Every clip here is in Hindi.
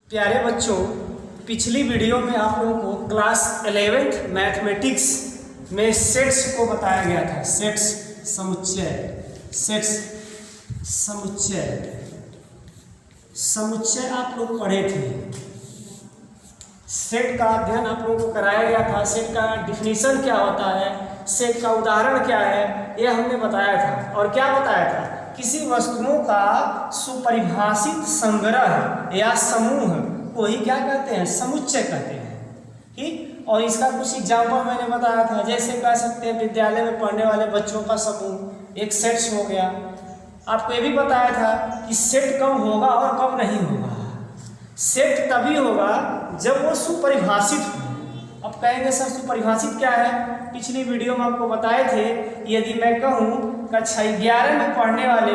प्यारे बच्चों, पिछली वीडियो में आप लोगों को क्लास 11th मैथमेटिक्स में सेट्स को बताया गया था। सेट्स समुच्चय आप लोग पढ़े थे। सेट का अध्ययन आप लोगों को कराया गया था। सेट का डिफिनीशन क्या होता है, सेट का उदाहरण क्या है, यह हमने बताया था। और क्या बताया था, किसी वस्तुओं का सुपरिभाषित संग्रह या समूह को ही क्या कहते हैं, समुच्चय कहते हैं। ठीक, और इसका कुछ एग्जाम्पल मैंने बताया था। जैसे कह सकते हैं विद्यालय में पढ़ने वाले बच्चों का समूह एक सेट्स हो गया। आपको ये भी बताया था कि सेट कब होगा और कब नहीं होगा। सेट तभी होगा जब वो सुपरिभाषित हो। अब कहेंगे सर सुपरिभाषित क्या है, पिछली वीडियो में आपको बताए थे। यदि मैं कहूँ कक्षा 11 में पढ़ने वाले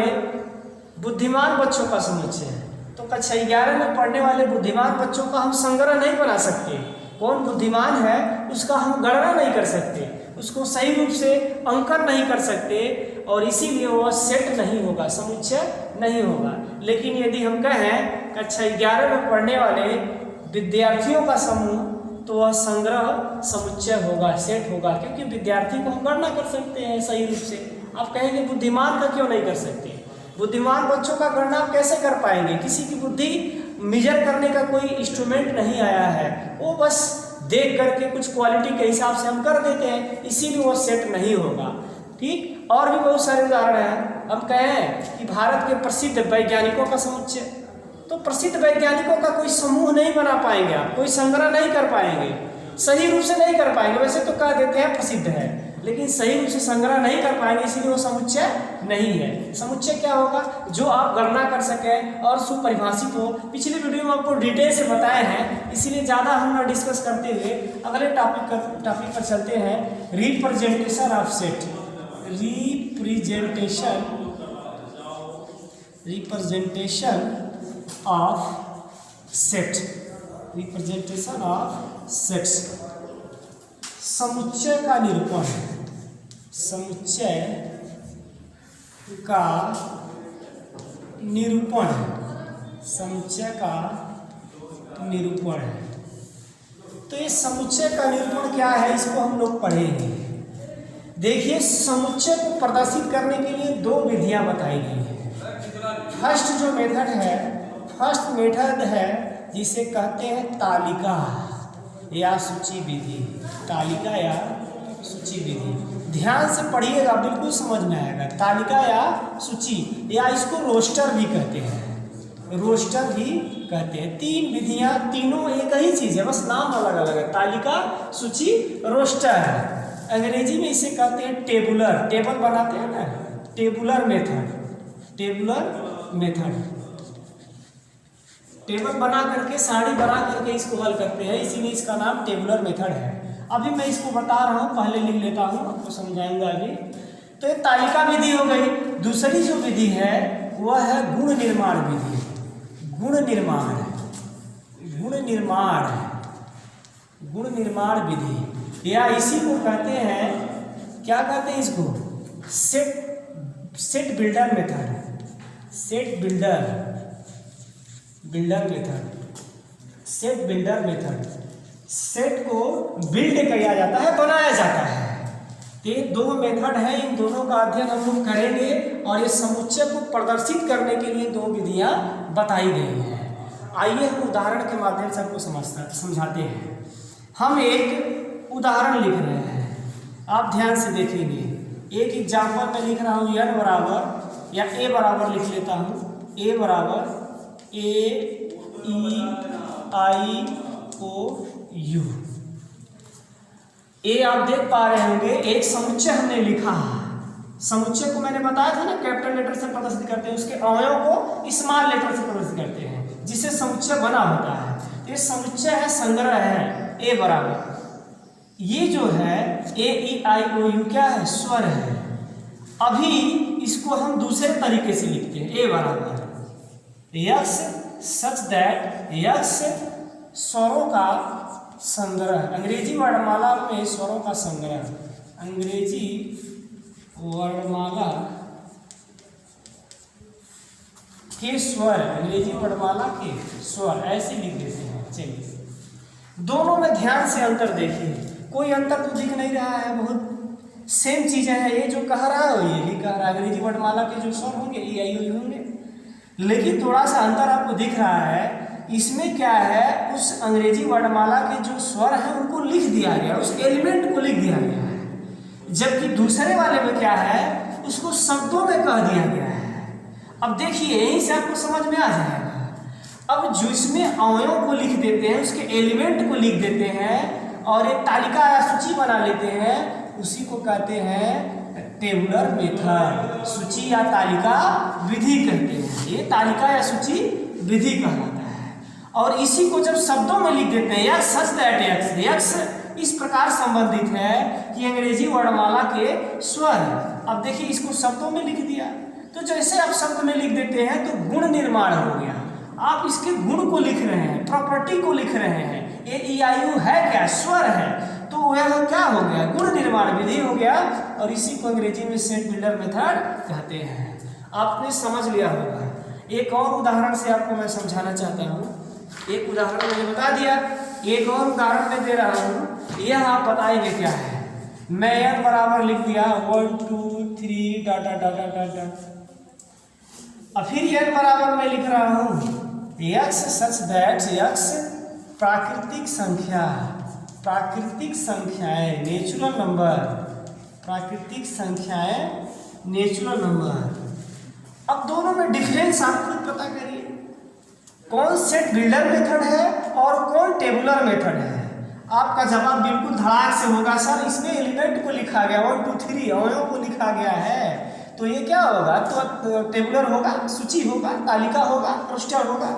बुद्धिमान बच्चों का समुच्चय है, तो कक्षा 11 में पढ़ने वाले बुद्धिमान बच्चों का हम संग्रह नहीं बना सकते। कौन बुद्धिमान है उसका हम गणना नहीं कर सकते, उसको सही रूप से अंकन नहीं कर सकते, और इसीलिए वह सेट नहीं होगा, समुच्चय नहीं होगा। लेकिन यदि हम कहें कक्षा 11 में पढ़ने वाले विद्यार्थियों का समूह, तो वह संग्रह समुच्चय होगा, सेट होगा, क्योंकि विद्यार्थी को हम गणना कर सकते हैं सही रूप से। आप कहेंगे बुद्धिमान का क्यों नहीं कर सकते? बुद्धिमान बच्चों का गणना आप कैसे कर पाएंगे? किसी की बुद्धि मेजर करने का कोई इंस्ट्रूमेंट नहीं आया है, वो बस देख करके कुछ क्वालिटी के हिसाब से हम कर देते हैं, इसीलिए वो सेट नहीं होगा। ठीक, और भी बहुत सारे उदाहरण हैं। हम कहें कि भारत के प्रसिद्ध वैज्ञानिकों का समुच्चय, तो प्रसिद्ध वैज्ञानिकों का कोई समूह नहीं बना पाएंगे आप, कोई संग्रह नहीं कर पाएंगे, सही रूप से नहीं कर पाएंगे। वैसे तो कह देते हैं प्रसिद्ध है, लेकिन सही रूप से संग्रह नहीं कर पाएंगे, इसीलिए वो समुच्चय नहीं है। समुच्चय क्या होगा, जो आप गणना कर सकें और सुपरिभाषित हो। पिछली वीडियो में आपको डिटेल से बताए हैं, इसीलिए ज़्यादा हम ना डिस्कस करते हुए अगले टॉपिक पर चलते हैं। Representation of set. Representation of sets. समुच्चय का निरूपण, समुच्चय का निरूपण, समुच्चय का निरूपण है। तो ये समुच्चय का निरूपण क्या है, इसको हम लोग पढ़ेंगे। देखिए, समुच्चय को प्रदर्शित करने के लिए दो विधियां बताई गई हैं। फर्स्ट जो मेथड है, फर्स्ट मेथड है जिसे कहते हैं तालिका या सूची विधि। तालिका या सूची विधि, ध्यान से पढ़िएगा, बिल्कुल समझ में आएगा। तालिका या सूची, या इसको रोस्टर भी कहते हैं, रोस्टर भी कहते हैं। तीन विधियां, तीनों एक ही चीज़ है, बस नाम अलग अलग है। तालिका, सूची, रोस्टर है। अंग्रेजी में इसे कहते हैं टेबुलर, टेबल बनाते हैं ना, tabular method. Tabular method, table बना करके, सारणी बना करके इसको हल करते हैं, इसीलिए इसका नाम टेबुलर मेथड है। अभी मैं इसको बता रहा हूँ, पहले लिख लेता हूँ, आपको समझाएंगे अभी। तो ये तालिका विधि हो गई। दूसरी जो विधि है वह है गुण निर्माण विधि। गुण निर्माण विधि, या इसी को कहते हैं, क्या कहते हैं इसको, set builder method. Set builder method. Set को बिल्ड किया जाता है, बनाया जाता है। ये दो मेथड हैं, इन दोनों का अध्ययन हम लोग करेंगे, और ये समुच्चय को प्रदर्शित करने के लिए दो विधियां बताई गई हैं। आइए हम उदाहरण के माध्यम से आपको समझाते हैं। हम एक उदाहरण लिख रहे हैं, आप ध्यान से देखेंगे। एक एग्जाम्पल में लिख रहा हूँ, n बराबर या a बराबर लिख लेता हूँ। a बराबर AEIOU। ए आप देख पा रहे होंगे, एक समुच्चय हमने लिखा है। समुच्चय को मैंने बताया था ना, कैपिटल लेटर से प्रदर्शित करते हैं, उसके अवयव को स्मॉल लेटर से प्रदर्शित करते हैं, जिससे समुच्चय बना होता है। ये समुच्चय है, संग्रह है। ए बराबर, ये जो है AEIOU क्या है, स्वर है। अभी इसको हम दूसरे तरीके से लिखते हैं। ए बराबर यक्स सच दैट, यक्स स्वरों का संग्रह, अंग्रेजी वर्णमाला में स्वरों का संग्रह, अंग्रेजी वर्णमाला के स्वर, अंग्रेजी वर्णमाला के स्वर ऐसे लिख देते हैं। चलिए दोनों में ध्यान से अंतर देखिए, कोई अंतर तो दिख नहीं रहा है, बहुत सेम चीजें हैं। ये जो कह रहा है ये भी कह रहा है, अंग्रेजी वर्णमाला के जो स्वर होंगे ई आई ओ होंगे, लेकिन थोड़ा सा अंतर आपको दिख रहा है। इसमें क्या है, उस अंग्रेजी वर्णमाला के जो स्वर हैं उनको लिख दिया गया, उस एलिमेंट को लिख दिया गया है, जबकि दूसरे वाले में क्या है, उसको शब्दों में कह दिया गया है। अब देखिए यहीं से आपको समझ में आ जाएगा। अब जो इसमें अवयवों को लिख देते हैं, उसके एलिमेंट को लिख देते हैं और एक तालिका या सूची बना लेते हैं, उसी को कहते हैं टेबुलर मेथड, सूची या तालिका विधि कहते हैं। ये तालिका या सूची विधि कहलाता है। और इसी को जब शब्दों में लिख देते हैं, x such that x, x इस प्रकार संबंधित है कि अंग्रेजी वर्णमाला के स्वर। अब देखिए इसको शब्दों में लिख दिया, तो जैसे आप शब्द में लिख देते हैं तो गुण निर्माण हो गया। आप इसके गुण को लिख रहे हैं, प्रॉपर्टी को लिख रहे हैं। ये ई आई यू है क्या, स्वर है, तो वह क्या हो गया, गुण निर्माण विधि हो गया। और इसी को अंग्रेजी में सेट बिल्डर मेथड कहते हैं। आपने समझ लिया होगा। एक और उदाहरण से आपको मैं समझाना चाहता हूँ। एक उदाहरण मैंने बता दिया, एक और उदाहरण मैं दे रहा हूँ, यह आप बताएंगे क्या है। मैं n बराबर लिख दिया 1 2 3 डाटा डाटा डाटा। अब फिर n बराबर मैं लिख रहा हूँ x सच दैट x प्राकृतिक संख्या, प्राकृतिक संख्याएं नेचुरल नंबर, प्राकृतिक संख्याएं नेचुरल नंबर। अब दोनों में डिफरेंस आप खुद पता करिए, कौन सेट बिल्डर मेथड है और कौन टेबुलर मेथड है। आपका जवाब बिल्कुल धड़ाक से होगा, सर इसमें एलिमेंट को लिखा गया 1 2 3 अवयवों को लिखा गया है, तो ये क्या होगा, तो टेबुलर होगा, सूची होगा, तालिका होगा, रोस्टर होगा।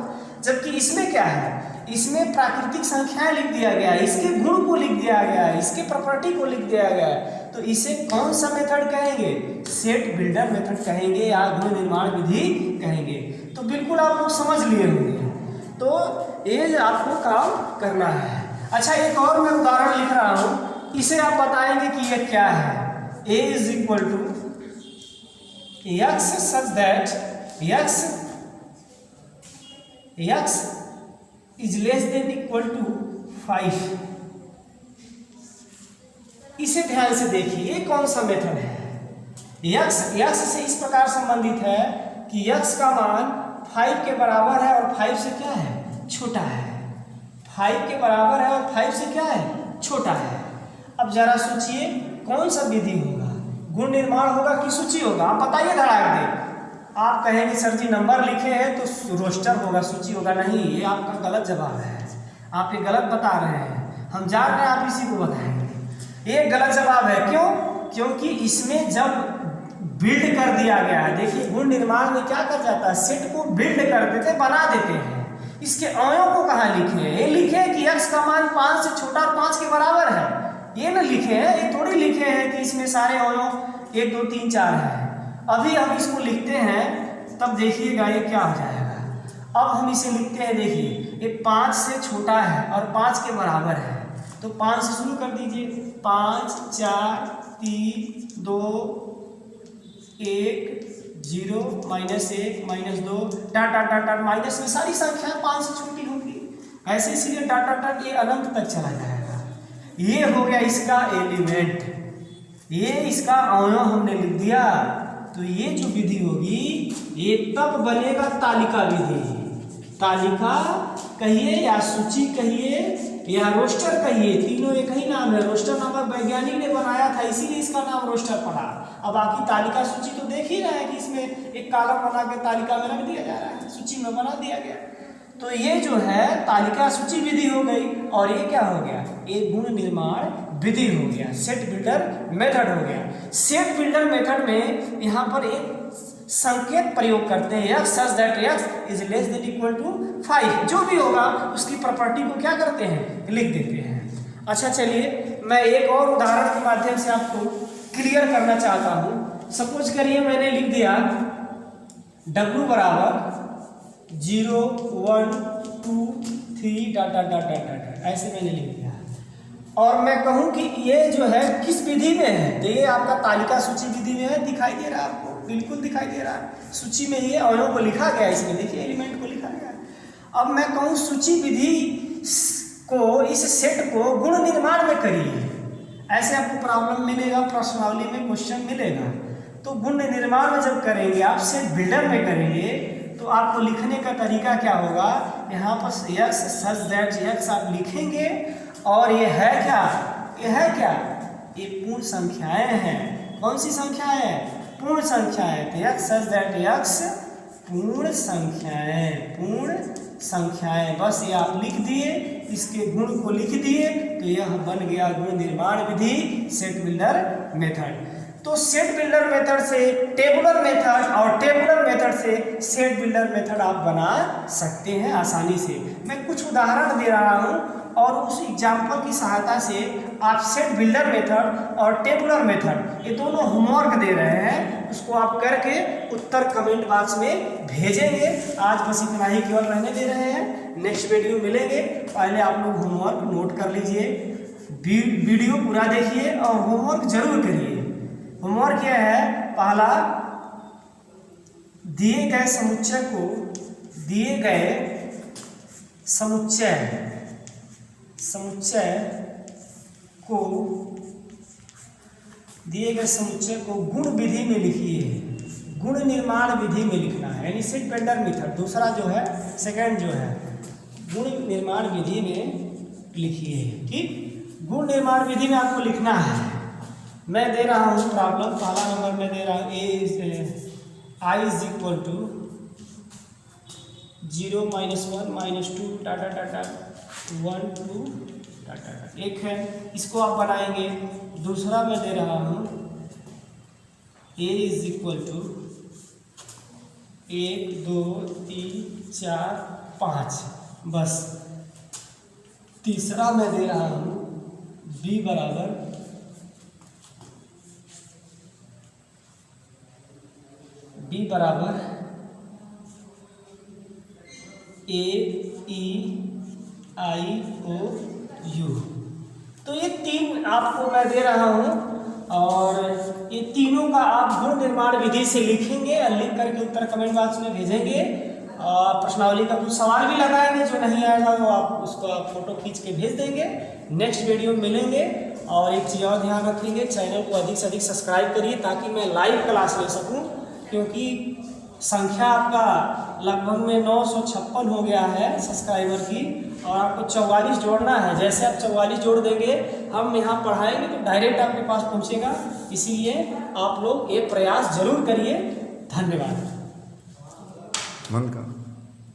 जबकि इसमें क्या है, इसमें प्राकृतिक संख्याएं लिख दिया गया है, इसके गुण को लिख दिया गया है, इसके प्रॉपर्टी को लिख दिया गया है, तो इसे कौन सा मेथड कहेंगे, सेट बिल्डर मेथड कहेंगे या गुण निर्माण विधि कहेंगे। तो बिल्कुल आप लोग समझ लिए होंगे। तो ये आपको काम करना है। अच्छा एक और मैं उदाहरण लिख रहा हूं, इसे आप बताएंगे कि ये क्या है। a is equal to x such that x is less than equal to 5। इसे ध्यान से देखिए, ये कौन सा मेथड है। x से इस प्रकार संबंधित है कि x का मान 5 के बराबर है और 5 से क्या है, छोटा है। 5 के बराबर है और 5 से क्या है, छोटा है। अब जरा सोचिए कौन सा विधि होगा, गुण निर्माण होगा कि सूची होगा। आप बताइए धड़ाक दे। आप कहेंगे सर जी नंबर लिखे हैं तो रोस्टर होगा, सूची होगा। नहीं, ये आपका गलत जवाब है, आप ये गलत बता रहे हैं। हम जान रहे हैं आप इसी को बताएंगे। ये गलत जवाब है। क्यों? क्योंकि इसमें जब बिल्ड कर दिया गया है, देखिए गुण निर्माण में क्या कर जाता है, सेट को बिल्ड कर देते, बना देते हैं। इसके अवयवों को कहाँ लिखे हैं, ये लिखे हैं कि x का मान 5 से छोटा और 5 के बराबर है, ये ना लिखे हैं। ये थोड़ी लिखे हैं कि इसमें सारे अवयव 1 2 3 4 है। अभी हम इसको लिखते हैं तब देखिएगा ये क्या हो जाएगा। अब हम इसे लिखते हैं, देखिए ये 5 से छोटा है और 5 के बराबर है, तो 5 से शुरू कर दीजिए। 5 4 3 2 1 0 -1 -2 dot dot dot dot minus में सारी संख्याएं 5 से छोटी होगी, ऐसे इसीलिए डाट डाट डाट ये अनंत तक चला जाएगा। ये हो गया इसका एलिमेंट, ये इसका अवयव हमने लिख दिया। तो ये जो विधि होगी ये तब बनेगा तालिका विधि। तालिका कहिए या सूची कहिए या रोस्टर कहिए, तीनों एक ही नाम है। रोस्टर नामक वैज्ञानिक ने बनाया था, इसीलिए इसका नाम रोस्टर पड़ा। अब बाकी तालिका सूची तो देख ही रहे हैं कि इसमें एक कॉलम बना के तालिका में रख दिया जा रहा है, सूची में बना दिया गया। तो ये जो है तालिका सूची विधि हो गई, और ये क्या हो गया, एक गुण निर्माण विधि हो गया, सेट बिल्डर मेथड हो गया। सेट बिल्डर मेथड में यहाँ पर एक संकेत प्रयोग करते हैं, x such that x is less than equal to 5। जो भी होगा उसकी प्रॉपर्टी को क्या करते हैं, लिख देते हैं। अच्छा चलिए मैं एक और उदाहरण के माध्यम से आपको क्लियर करना चाहता हूँ। सपोज करिए मैंने लिख दिया w बराबर 0 1 2 3 डाट डाट डाट डाट, ऐसे मैंने लिख दिया। और मैं कहूँ कि ये जो है किस विधि में है, तो ये आपका तालिका सूची विधि में है, दिखाई दे रहा है आपको। बिल्कुल दिखाई दे रहा है, सूची में ही अवयवों को लिखा गया है इसमें, देखिए एलिमेंट को लिखा गया है। अब मैं कहूँ सूची विधि को, इस सेट को गुण निर्माण में करिए, ऐसे आपको प्रॉब्लम मिलेगा, प्रश्नावली में क्वेश्चन मिलेगा। तो गुण निर्माण में जब करेंगे आप, सेट बिल्डर में करेंगे, तो आपको लिखने का तरीका क्या होगा, यहाँ पर यक्स सच दैट यक्स आप लिखेंगे, और ये है क्या, ये है क्या, ये पूर्ण संख्याएं हैं। कौन सी संख्याएं हैं, पूर्ण संख्याएं। तो यक्स सच दैट यक्स पूर्ण संख्याएं, पूर्ण संख्याएं, बस ये आप लिख दिए, इसके गुण को लिख दिए, तो यह बन गया गुण निर्माण विधि, सेट बिल्डर मेथड। तो सेट बिल्डर मेथड से टेबुलर मेथड और टेबुलर मेथड से सेट बिल्डर मेथड आप बना सकते हैं आसानी से। मैं कुछ उदाहरण दे रहा हूं और उस एग्जाम्पल की सहायता से आप सेट बिल्डर मेथड और टेबुलर मेथड ये दोनों होमवर्क दे रहे हैं, उसको आप करके उत्तर कमेंट बॉक्स में भेजेंगे। आज बस इतना ही केवल रहने दे रहे हैं, नेक्स्ट वीडियो मिलेंगे। पहले आप लोग होमवर्क नोट कर लीजिए, वीडियो पूरा देखिए और होमवर्क जरूर करिए। होमवर्क क्या है, पहला दिए गए समुच्चय को, दिए गए समुच्चय को, दिए गए समुच्चय को गुण विधि में लिखिए, गुण निर्माण विधि में लिखना है, यानी सेट बिल्डर मेथड। दूसरा जो है, सेकंड जो है, गुण निर्माण विधि में लिखिए। ठीक, गुण निर्माण विधि में आपको लिखना है। मैं दे रहा हूँ प्रॉब्लम, पहला नंबर मैं दे रहा हूँ, आई इज इक्वल टू 0 -1 -2 टाटा टाटा 1 2 टाटा टाटा, एक है, इसको आप बनाएंगे। दूसरा मैं दे रहा हूँ ए इज इक्वल टू 1 2 3 4 5, बस। तीसरा मैं दे रहा हूँ बी बराबर A-E-I-O-U। तो ये तीन आपको मैं दे रहा हूँ और ये तीनों का आप गुण निर्माण विधि से लिखेंगे और लिख करके उत्तर कमेंट बॉक्स में भेजेंगे। प्रश्नावली का कुछ सवाल भी लगाएंगे, जो नहीं आएगा वो आप उसको आप फोटो खींच के भेज देंगे। नेक्स्ट वीडियो में मिलेंगे। और एक चीज़ और ध्यान रखेंगे, चैनल को अधिक से अधिक सब्सक्राइब करिए ताकि मैं लाइव क्लास ले सकूँ, क्योंकि संख्या आपका लगभग में 956 हो गया है सब्सक्राइबर की, और आपको 44 जोड़ना है। जैसे आप 44 जोड़ देंगे, हम यहाँ पढ़ाएंगे तो डायरेक्ट आपके पास पहुँचेगा। इसीलिए आप लोग ये प्रयास जरूर करिए। धन्यवाद।